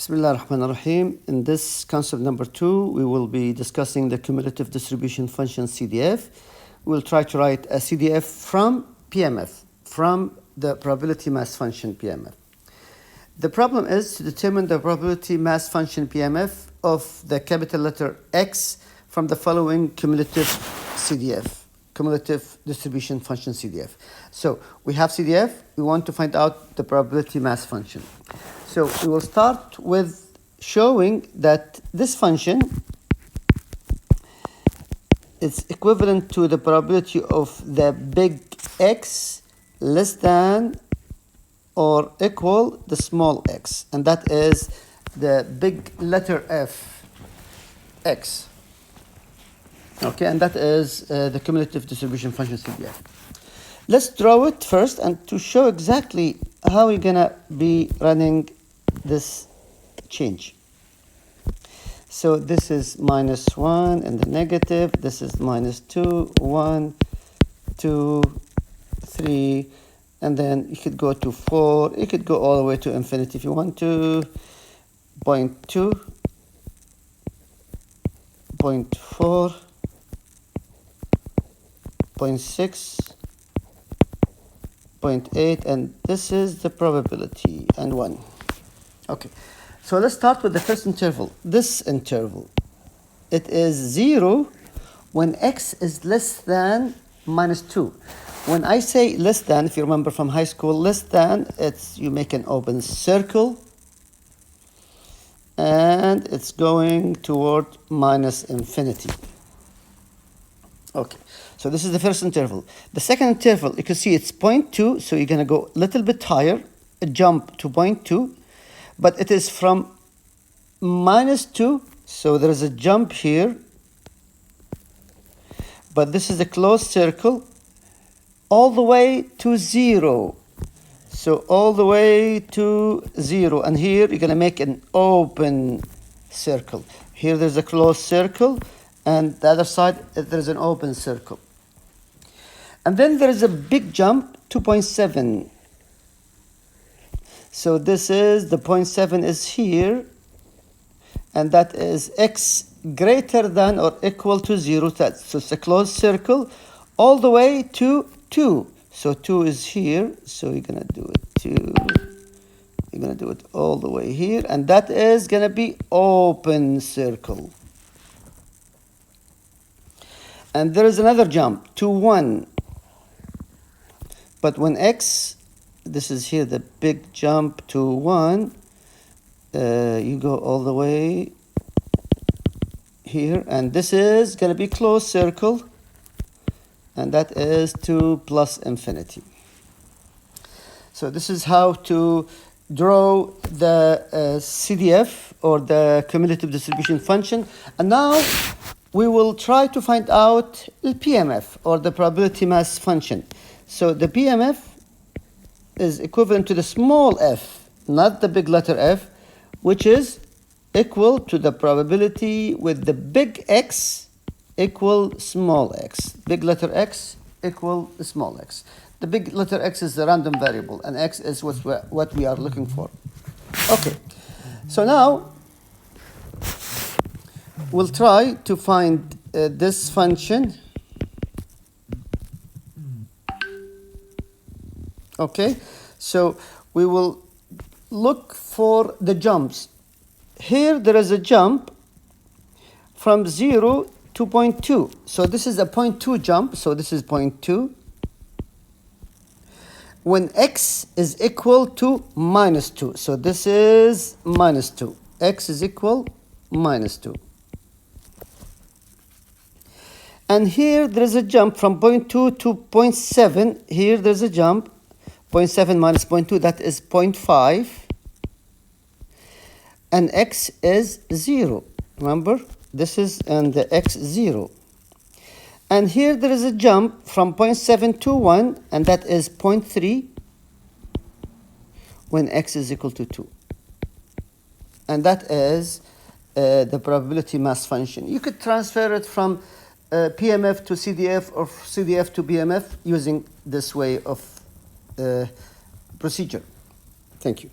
Bismillah ar-Rahman ar-Rahim. In this concept number 2, we will be discussing the cumulative distribution function CDF. We'll try to write a CDF from PMF, from the probability mass function PMF. The problem is to determine the probability mass function PMF of the capital letter X from the following cumulative CDF, cumulative distribution function CDF. So we have CDF, we want to find out the probability mass function. So we will start with showing that this function is equivalent to the probability of the big X less than or equal the small x, and that is the big letter F, X. Okay, and that is the cumulative distribution function CDF. Let's draw it first and to show exactly how we're gonna be running this change. So this is -1 and the negative, this is -2, 1, 2, 3, and then you could go to 4, you could go all the way to infinity if you want to, 0.2, 0.4, 0.6, 0.8, and this is the probability, and 1. Okay, so let's start with the first interval. This interval, it is 0 when x is less than -2. When I say less than, if you remember from high school, less than, it's you make an open circle and it's going toward -infinity. Okay, so this is the first interval. The second interval, you can see it's 0.2, so you're going to go a little bit higher, a jump to 0.2, but it is from -2, so there is a jump here, but this is a closed circle, all the way to 0. So all the way to 0, and here you're going to make an open circle. Here there's a closed circle, and the other side there's an open circle. And then there is a big jump, 2.7. So this is, the 0.7 is here, and that is x greater than or equal to 0. So it's a closed circle all the way to 2. So 2 is here, so you're going to do it 2. You're going to do it all the way here, and that is going to be open circle. And there is another jump to 1. But when x, this is here, the big jump to 1, you go all the way here, and this is going to be closed circle, and that is 2 plus infinity. So this is how to draw the CDF, or the cumulative distribution function. And now we will try to find out the PMF, or the probability mass function. So the PMF is equivalent to the small f, not the big letter F, which is equal to the probability with the big X equal small x. Big letter X equal small x. The big letter X is the random variable, and X is what we are looking for. Okay, so now we'll try to find this function. Okay, so we will look for the jumps. Here there is a jump from 0 to 0.2. So this is a 0.2 jump, so this is 0.2. When x is equal to -2, so this is -2. X is equal -2. And here there is a jump from 0.2 to 0.7. Here there's a jump, 0.7 minus 0.2, that is 0.5. And x is 0. Remember, this is, and the x 0. And here there is a jump from 0.7 to 1, and that is 0.3 when x is equal to 2. And that is the probability mass function. You could transfer it from PMF to CDF, or CDF to PMF, using this way of procedure. Thank you.